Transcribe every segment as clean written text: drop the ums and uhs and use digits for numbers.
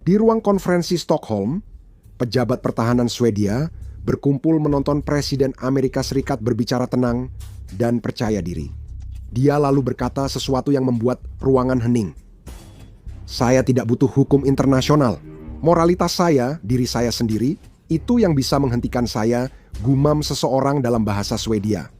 Di ruang konferensi Stockholm, pejabat pertahanan Swedia berkumpul menonton Presiden Amerika Serikat berbicara tenang dan percaya diri. Dia lalu berkata sesuatu yang membuat ruangan hening. "Saya tidak butuh hukum internasional. Moralitas saya, diri saya sendiri, itu yang bisa menghentikan saya," gumam seseorang dalam bahasa Swedia.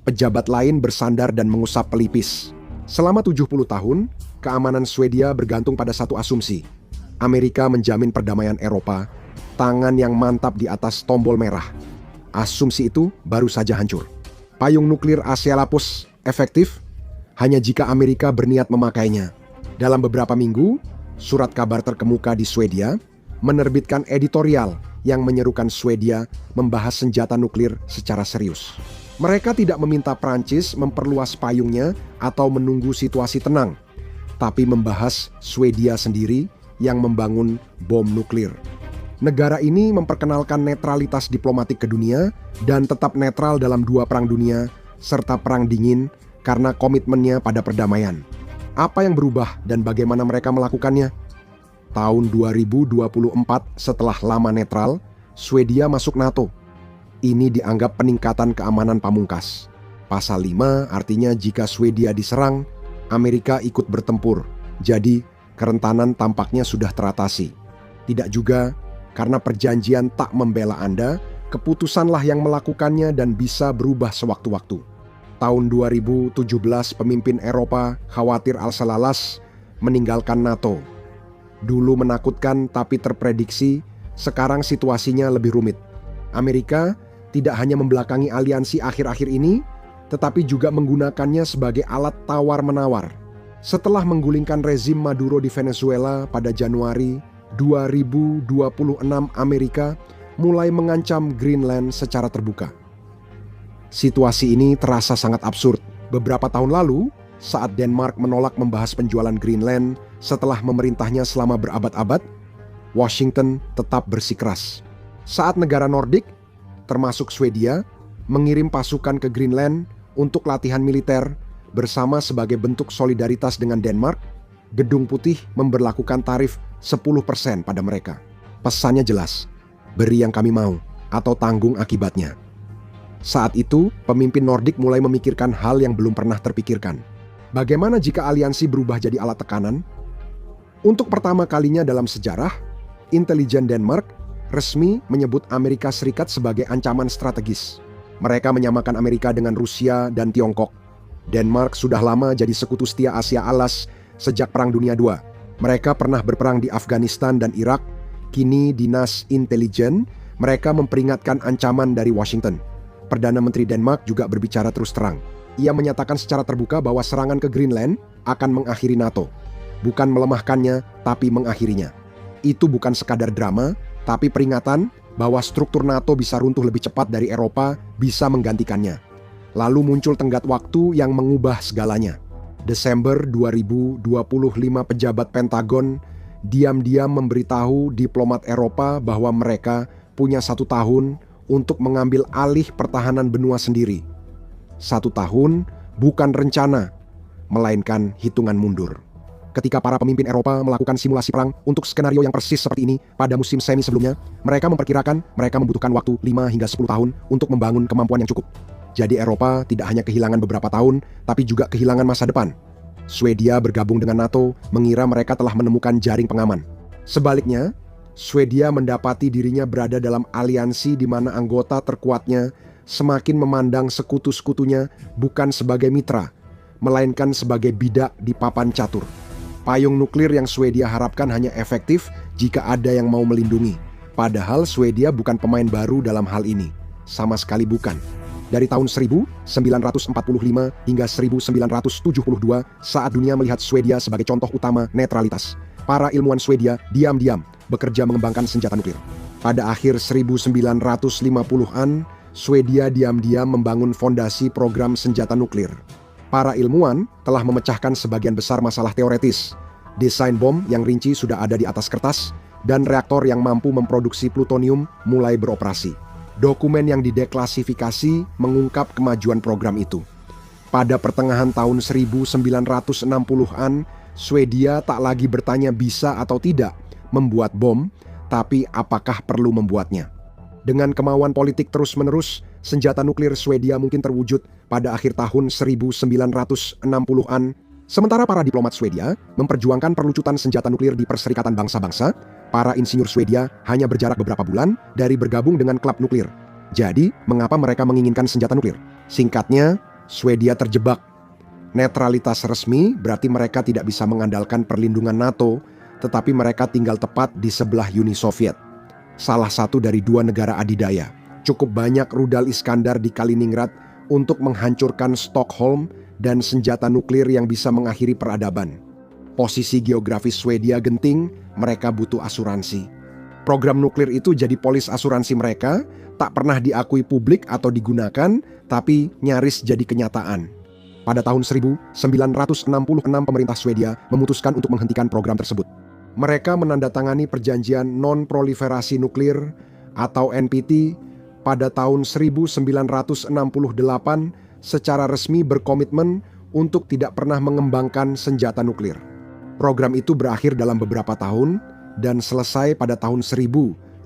Pejabat lain bersandar dan mengusap pelipis. Selama 70 tahun, keamanan Swedia bergantung pada satu asumsi. Amerika menjamin perdamaian Eropa, tangan yang mantap di atas tombol merah. Asumsi itu baru saja hancur. Payung nuklir Asia-Lapus efektif hanya jika Amerika berniat memakainya. Dalam beberapa minggu, surat kabar terkemuka di Swedia menerbitkan editorial yang menyerukan Swedia membahas senjata nuklir secara serius. Mereka tidak meminta Prancis memperluas payungnya atau menunggu situasi tenang, tapi membahas Swedia sendiri yang membangun bom nuklir. Negara ini memperkenalkan netralitas diplomatik ke dunia dan tetap netral dalam dua perang dunia serta perang dingin karena komitmennya pada perdamaian. Apa yang berubah dan bagaimana mereka melakukannya? Tahun 2024 setelah lama netral, Swedia masuk NATO. Ini dianggap peningkatan keamanan pamungkas. Pasal 5 artinya jika Swedia diserang, Amerika ikut bertempur. Jadi, kerentanan tampaknya sudah teratasi. Tidak juga karena perjanjian tak membela Anda, keputusanlah yang melakukannya dan bisa berubah sewaktu-waktu. Tahun 2017 pemimpin Eropa khawatir al-Salalas meninggalkan NATO. Dulu menakutkan tapi terprediksi, sekarang situasinya lebih rumit. Amerika tidak hanya membelakangi aliansi akhir-akhir ini, tetapi juga menggunakannya sebagai alat tawar-menawar. Setelah menggulingkan rezim Maduro di Venezuela pada Januari 2026, Amerika mulai mengancam Greenland secara terbuka. Situasi ini terasa sangat absurd. Beberapa tahun lalu, saat Denmark menolak membahas penjualan Greenland setelah memerintahnya selama berabad-abad, Washington tetap bersikeras. Saat negara Nordik, termasuk Swedia, mengirim pasukan ke Greenland untuk latihan militer bersama sebagai bentuk solidaritas dengan Denmark, Gedung Putih memberlakukan tarif 10% pada mereka. Pesannya jelas, beri yang kami mau atau tanggung akibatnya. Saat itu, pemimpin Nordik mulai memikirkan hal yang belum pernah terpikirkan. Bagaimana jika aliansi berubah jadi alat tekanan? Untuk pertama kalinya dalam sejarah, intelijen Denmark resmi menyebut Amerika Serikat sebagai ancaman strategis. Mereka menyamakan Amerika dengan Rusia dan Tiongkok. Denmark sudah lama jadi sekutu setia Asia Alas sejak Perang Dunia II. Mereka pernah berperang di Afghanistan dan Irak. Kini dinas intelijen mereka memperingatkan ancaman dari Washington. Perdana Menteri Denmark juga berbicara terus terang. Ia menyatakan secara terbuka bahwa serangan ke Greenland akan mengakhiri NATO. Bukan melemahkannya, tapi mengakhirinya. Itu bukan sekadar drama, tapi peringatan bahwa struktur NATO bisa runtuh lebih cepat dari Eropa bisa menggantikannya. Lalu muncul tenggat waktu yang mengubah segalanya. Desember 2025 pejabat Pentagon diam-diam memberitahu diplomat Eropa bahwa mereka punya 1 tahun untuk mengambil alih pertahanan benua sendiri. 1 tahun bukan rencana, melainkan hitungan mundur. Ketika para pemimpin Eropa melakukan simulasi perang untuk skenario yang persis seperti ini pada musim semi sebelumnya, mereka memperkirakan mereka membutuhkan waktu 5 hingga 10 tahun untuk membangun kemampuan yang cukup. Jadi Eropa tidak hanya kehilangan beberapa tahun, tapi juga kehilangan masa depan. Swedia bergabung dengan NATO mengira mereka telah menemukan jaring pengaman. Sebaliknya, Swedia mendapati dirinya berada dalam aliansi di mana anggota terkuatnya semakin memandang sekutu-sekutunya bukan sebagai mitra, melainkan sebagai bidak di papan catur. Payung nuklir yang Swedia harapkan hanya efektif jika ada yang mau melindungi. Padahal Swedia bukan pemain baru dalam hal ini. Sama sekali bukan. Dari tahun 1945 hingga 1972, saat dunia melihat Swedia sebagai contoh utama netralitas, para ilmuwan Swedia diam-diam bekerja mengembangkan senjata nuklir. Pada akhir 1950-an, Swedia diam-diam membangun fondasi program senjata nuklir. Para ilmuwan telah memecahkan sebagian besar masalah teoretis. Desain bom yang rinci sudah ada di atas kertas, dan reaktor yang mampu memproduksi plutonium mulai beroperasi. Dokumen yang dideklasifikasi mengungkap kemajuan program itu. Pada pertengahan tahun 1960-an, Swedia tak lagi bertanya bisa atau tidak, membuat bom, tapi apakah perlu membuatnya? Dengan kemauan politik terus-menerus, senjata nuklir Swedia mungkin terwujud pada akhir tahun 1960-an. Sementara para diplomat Swedia memperjuangkan perlucutan senjata nuklir di Perserikatan Bangsa-Bangsa, para insinyur Swedia hanya berjarak beberapa bulan dari bergabung dengan klub nuklir. Jadi, mengapa mereka menginginkan senjata nuklir? Singkatnya, Swedia terjebak. Netralitas resmi berarti mereka tidak bisa mengandalkan perlindungan NATO, tetapi mereka tinggal tepat di sebelah Uni Soviet, salah satu dari dua negara adidaya. Cukup banyak rudal Iskandar di Kaliningrad untuk menghancurkan Stockholm dan senjata nuklir yang bisa mengakhiri peradaban. Posisi geografis Swedia genting, mereka butuh asuransi. Program nuklir itu jadi polis asuransi mereka, tak pernah diakui publik atau digunakan, tapi nyaris jadi kenyataan. Pada tahun 1966 pemerintah Swedia memutuskan untuk menghentikan program tersebut. Mereka menandatangani perjanjian non-proliferasi nuklir atau NPT pada tahun 1968 secara resmi berkomitmen untuk tidak pernah mengembangkan senjata nuklir. Program itu berakhir dalam beberapa tahun dan selesai pada tahun 1972.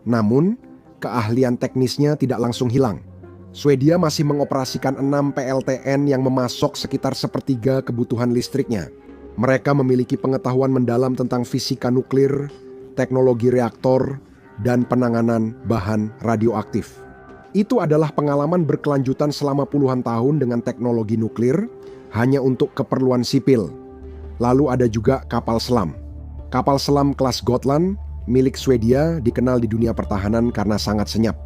Namun, keahlian teknisnya tidak langsung hilang. Swedia masih mengoperasikan 6 PLTN yang memasok sekitar sepertiga kebutuhan listriknya. Mereka memiliki pengetahuan mendalam tentang fisika nuklir, teknologi reaktor, dan penanganan bahan radioaktif. Itu adalah pengalaman berkelanjutan selama puluhan tahun dengan teknologi nuklir hanya untuk keperluan sipil. Lalu ada juga kapal selam. Kapal selam kelas Gotland milik Swedia dikenal di dunia pertahanan karena sangat senyap.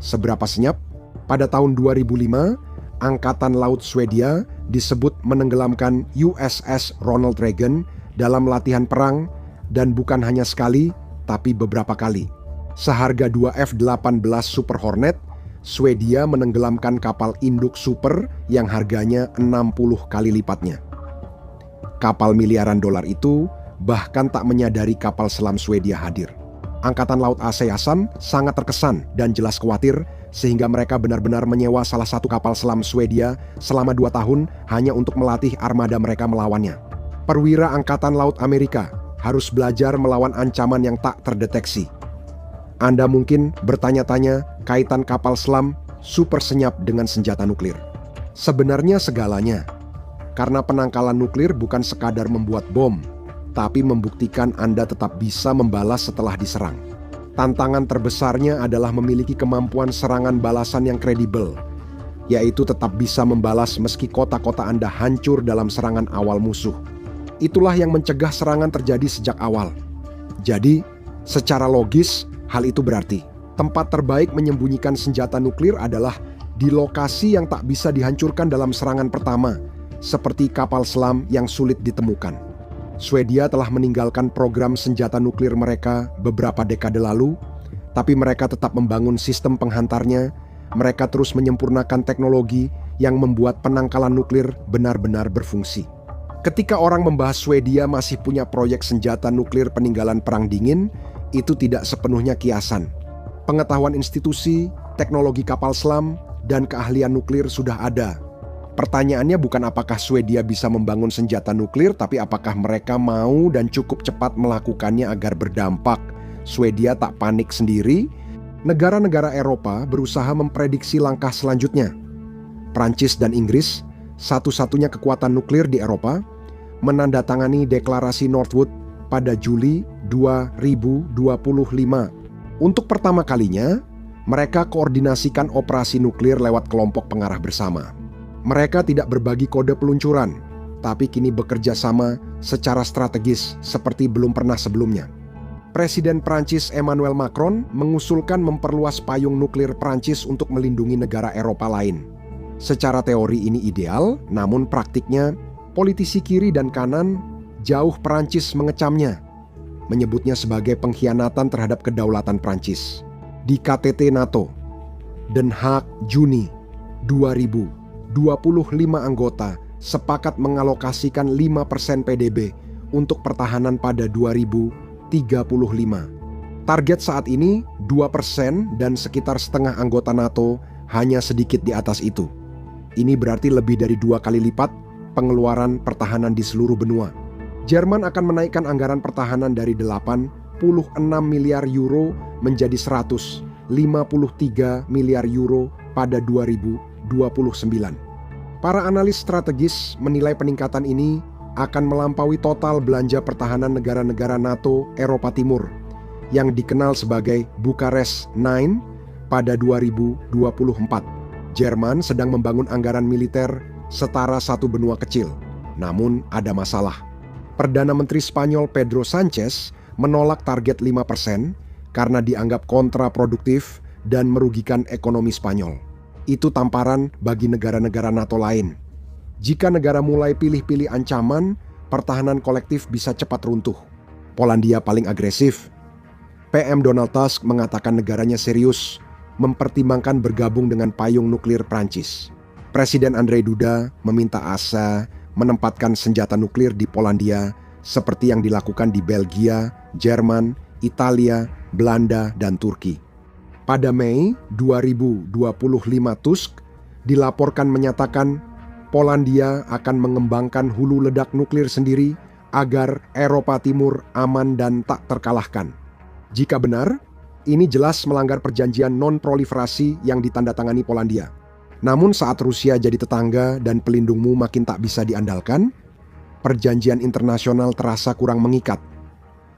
Seberapa senyap? Pada tahun 2005, Angkatan Laut Swedia disebut menenggelamkan USS Ronald Reagan dalam latihan perang, dan bukan hanya sekali, tapi beberapa kali. Seharga 2 F-18 Super Hornet, Swedia menenggelamkan kapal induk super yang harganya 60 kali lipatnya. Kapal miliaran dolar itu bahkan tak menyadari kapal selam Swedia hadir. Angkatan Laut ASEAN sangat terkesan dan jelas khawatir, sehingga mereka benar-benar menyewa salah satu kapal selam Swedia selama 2 tahun hanya untuk melatih armada mereka melawannya. Perwira Angkatan Laut Amerika harus belajar melawan ancaman yang tak terdeteksi. Anda mungkin bertanya-tanya kaitan kapal selam super senyap dengan senjata nuklir. Sebenarnya segalanya. Karena penangkalan nuklir bukan sekadar membuat bom, tapi membuktikan Anda tetap bisa membalas setelah diserang. Tantangan terbesarnya adalah memiliki kemampuan serangan balasan yang kredibel, yaitu tetap bisa membalas meski kota-kota Anda hancur dalam serangan awal musuh. Itulah yang mencegah serangan terjadi sejak awal. Jadi, secara logis, hal itu berarti tempat terbaik menyembunyikan senjata nuklir adalah di lokasi yang tak bisa dihancurkan dalam serangan pertama, seperti kapal selam yang sulit ditemukan. Swedia telah meninggalkan program senjata nuklir mereka beberapa dekade lalu, tapi mereka tetap membangun sistem penghantarnya. Mereka terus menyempurnakan teknologi yang membuat penangkalan nuklir benar-benar berfungsi. Ketika orang membahas Swedia masih punya proyek senjata nuklir peninggalan Perang Dingin, itu tidak sepenuhnya kiasan. Pengetahuan institusi, teknologi kapal selam, dan keahlian nuklir sudah ada. Pertanyaannya bukan apakah Swedia bisa membangun senjata nuklir, tapi apakah mereka mau dan cukup cepat melakukannya agar berdampak. Swedia tak panik sendiri. Negara-negara Eropa berusaha memprediksi langkah selanjutnya. Prancis dan Inggris, satu-satunya kekuatan nuklir di Eropa, menandatangani deklarasi Northwood pada Juli 2025. Untuk pertama kalinya, mereka koordinasikan operasi nuklir lewat kelompok pengarah bersama. Mereka tidak berbagi kode peluncuran, tapi kini bekerja sama secara strategis seperti belum pernah sebelumnya. Presiden Prancis Emmanuel Macron mengusulkan memperluas payung nuklir Prancis untuk melindungi negara Eropa lain. Secara teori ini ideal, namun praktiknya politisi kiri dan kanan jauh Prancis mengecamnya, menyebutnya sebagai pengkhianatan terhadap kedaulatan Prancis. Di KTT NATO, Den Haag Juni 2000, 25 anggota sepakat mengalokasikan 5% PDB untuk pertahanan pada 2035. Target saat ini 2% dan sekitar setengah anggota NATO hanya sedikit di atas itu. Ini berarti lebih dari 2 kali lipat pengeluaran pertahanan di seluruh benua. Jerman akan menaikkan anggaran pertahanan dari 86 miliar euro menjadi 153 miliar euro pada 2029. Para analis strategis menilai peningkatan ini akan melampaui total belanja pertahanan negara-negara NATO Eropa Timur yang dikenal sebagai Bucharest 9 pada 2024. Jerman sedang membangun anggaran militer setara satu benua kecil. Namun ada masalah. Perdana Menteri Spanyol Pedro Sanchez menolak target 5% karena dianggap kontraproduktif dan merugikan ekonomi Spanyol. Itu tamparan bagi negara-negara NATO lain. Jika negara mulai pilih-pilih ancaman, pertahanan kolektif bisa cepat runtuh. Polandia paling agresif. PM Donald Tusk mengatakan negaranya serius mempertimbangkan bergabung dengan payung nuklir Prancis. Presiden Andrzej Duda meminta ASA menempatkan senjata nuklir di Polandia seperti yang dilakukan di Belgia, Jerman, Italia, Belanda, dan Turki. Pada Mei 2025 Tusk dilaporkan menyatakan Polandia akan mengembangkan hulu ledak nuklir sendiri agar Eropa Timur aman dan tak terkalahkan. Jika benar, ini jelas melanggar perjanjian non-proliferasi yang ditandatangani Polandia. Namun saat Rusia jadi tetangga dan pelindungmu makin tak bisa diandalkan, perjanjian internasional terasa kurang mengikat.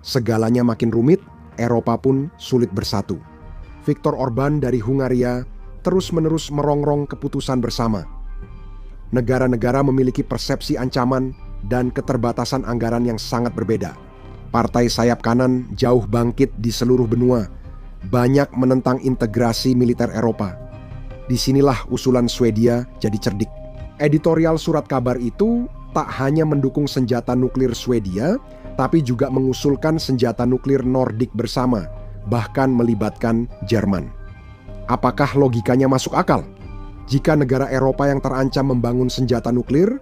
Segalanya makin rumit, Eropa pun sulit bersatu. Viktor Orban dari Hungaria terus-menerus merongrong keputusan bersama. Negara-negara memiliki persepsi ancaman dan keterbatasan anggaran yang sangat berbeda. Partai sayap kanan jauh bangkit di seluruh benua, banyak menentang integrasi militer Eropa. Disinilah usulan Swedia jadi cerdik. Editorial surat kabar itu tak hanya mendukung senjata nuklir Swedia, tapi juga mengusulkan senjata nuklir Nordik bersama, bahkan melibatkan Jerman. Apakah logikanya masuk akal? Jika negara Eropa yang terancam membangun senjata nuklir,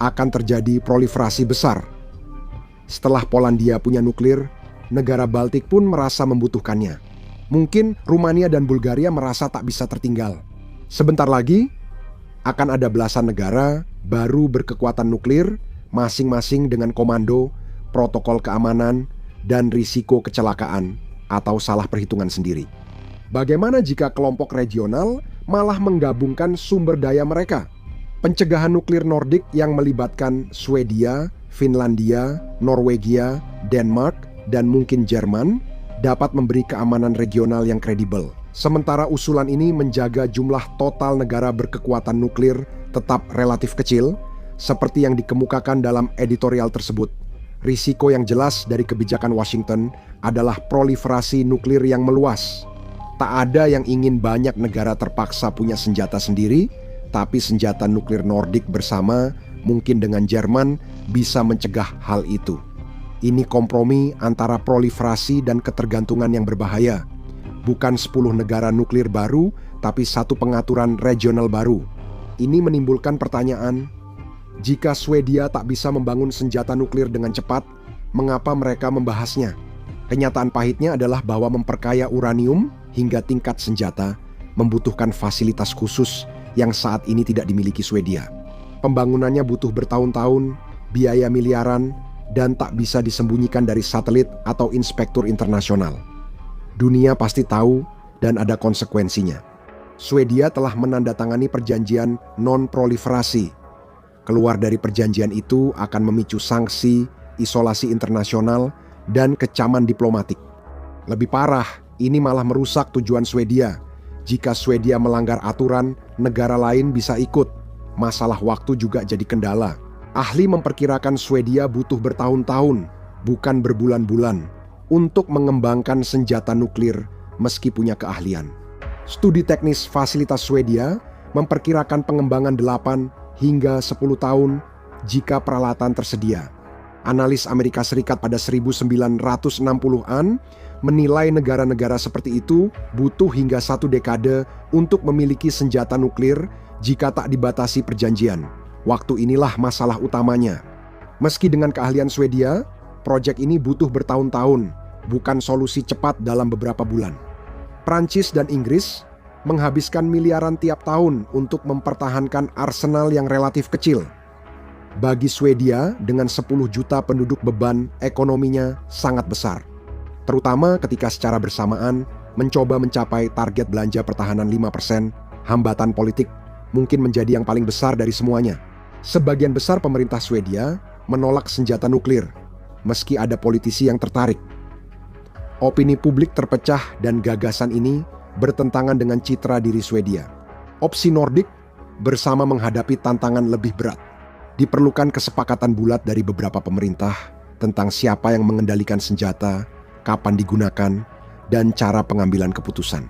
akan terjadi proliferasi besar. Setelah Polandia punya nuklir, negara Baltik pun merasa membutuhkannya. Mungkin Rumania dan Bulgaria merasa tak bisa tertinggal. Sebentar lagi, akan ada belasan negara baru berkekuatan nuklir, masing-masing dengan komando, protokol keamanan, dan risiko kecelakaan atau salah perhitungan sendiri. Bagaimana jika kelompok regional malah menggabungkan sumber daya mereka? Pencegahan nuklir Nordik yang melibatkan Swedia, Finlandia, Norwegia, Denmark, dan mungkin Jerman dapat memberi keamanan regional yang kredibel. Sementara usulan ini menjaga jumlah total negara berkekuatan nuklir tetap relatif kecil, seperti yang dikemukakan dalam editorial tersebut. Risiko yang jelas dari kebijakan Washington adalah proliferasi nuklir yang meluas. Tak ada yang ingin banyak negara terpaksa punya senjata sendiri, tapi senjata nuklir Nordik bersama, mungkin dengan Jerman, bisa mencegah hal itu. Ini kompromi antara proliferasi dan ketergantungan yang berbahaya. Bukan 10 negara nuklir baru, tapi satu pengaturan regional baru. Ini menimbulkan pertanyaan, jika Swedia tak bisa membangun senjata nuklir dengan cepat, mengapa mereka membahasnya? Kenyataan pahitnya adalah bahwa memperkaya uranium hingga tingkat senjata membutuhkan fasilitas khusus yang saat ini tidak dimiliki Swedia. Pembangunannya butuh bertahun-tahun, biaya miliaran, dan tak bisa disembunyikan dari satelit atau inspektur internasional. Dunia pasti tahu dan ada konsekuensinya. Swedia telah menandatangani perjanjian non-proliferasi. Keluar dari perjanjian itu akan memicu sanksi, isolasi internasional, dan kecaman diplomatik. Lebih parah, ini malah merusak tujuan Swedia. Jika Swedia melanggar aturan, negara lain bisa ikut. Masalah waktu juga jadi kendala. Ahli memperkirakan Swedia butuh bertahun-tahun, bukan berbulan-bulan, untuk mengembangkan senjata nuklir meski punya keahlian. Studi teknis fasilitas Swedia memperkirakan pengembangan 8 hingga 10 tahun jika peralatan tersedia. Analis Amerika Serikat pada 1960-an menilai negara-negara seperti itu butuh hingga 1 dekade untuk memiliki senjata nuklir jika tak dibatasi perjanjian. Waktu inilah masalah utamanya. Meski dengan keahlian Swedia, proyek ini butuh bertahun-tahun, bukan solusi cepat dalam beberapa bulan. Prancis dan Inggris menghabiskan miliaran tiap tahun untuk mempertahankan arsenal yang relatif kecil. Bagi Swedia dengan 10 juta penduduk beban ekonominya sangat besar. Terutama ketika secara bersamaan mencoba mencapai target belanja pertahanan 5%, hambatan politik mungkin menjadi yang paling besar dari semuanya. Sebagian besar pemerintah Swedia menolak senjata nuklir, meski ada politisi yang tertarik. Opini publik terpecah dan gagasan ini bertentangan dengan citra diri Swedia. Opsi Nordik bersama menghadapi tantangan lebih berat. Diperlukan kesepakatan bulat dari beberapa pemerintah tentang siapa yang mengendalikan senjata, kapan digunakan, dan cara pengambilan keputusan.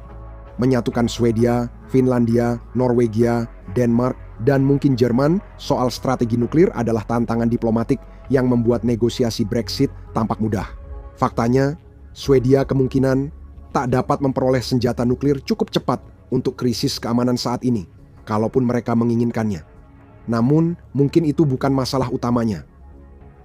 Menyatukan Swedia, Finlandia, Norwegia, Denmark, dan mungkin Jerman soal strategi nuklir adalah tantangan diplomatik yang membuat negosiasi Brexit tampak mudah. Faktanya, Swedia kemungkinan tak dapat memperoleh senjata nuklir cukup cepat untuk krisis keamanan saat ini, kalaupun mereka menginginkannya. Namun, mungkin itu bukan masalah utamanya.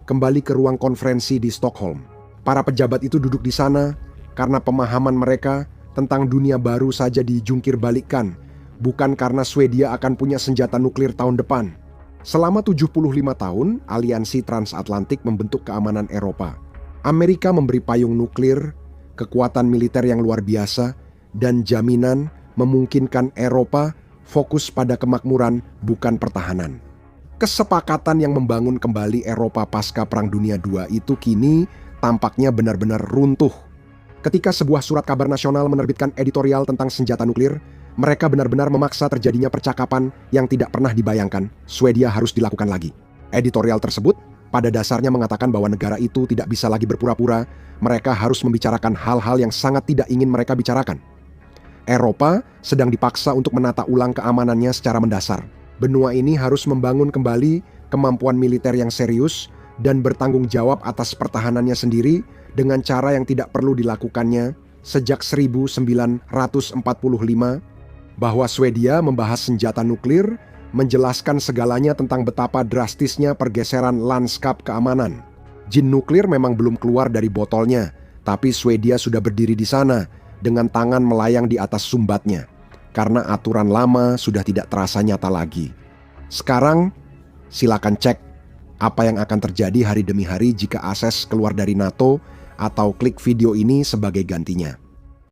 Kembali ke ruang konferensi di Stockholm. Para pejabat itu duduk di sana karena pemahaman mereka tentang dunia baru saja dijungkir balikkan, bukan karena Swedia akan punya senjata nuklir tahun depan. Selama 75 tahun, aliansi transatlantik membentuk keamanan Eropa. Amerika memberi payung nuklir, kekuatan militer yang luar biasa, dan jaminan memungkinkan Eropa fokus pada kemakmuran, bukan pertahanan. Kesepakatan yang membangun kembali Eropa pasca Perang Dunia II itu kini tampaknya benar-benar runtuh. Ketika sebuah surat kabar nasional menerbitkan editorial tentang senjata nuklir, mereka benar-benar memaksa terjadinya percakapan yang tidak pernah dibayangkan Swedia harus dilakukan lagi. Editorial tersebut pada dasarnya mengatakan bahwa negara itu tidak bisa lagi berpura-pura, mereka harus membicarakan hal-hal yang sangat tidak ingin mereka bicarakan. Eropa sedang dipaksa untuk menata ulang keamanannya secara mendasar. Benua ini harus membangun kembali kemampuan militer yang serius dan bertanggung jawab atas pertahanannya sendiri dengan cara yang tidak perlu dilakukannya sejak 1945, bahwa Swedia membahas senjata nuklir, menjelaskan segalanya tentang betapa drastisnya pergeseran lanskap keamanan. Jin nuklir memang belum keluar dari botolnya, tapi Swedia sudah berdiri di sana dengan tangan melayang di atas sumbatnya, karena aturan lama sudah tidak terasa nyata lagi. Sekarang, silakan cek apa yang akan terjadi hari demi hari jika ACES keluar dari NATO, atau klik video ini sebagai gantinya.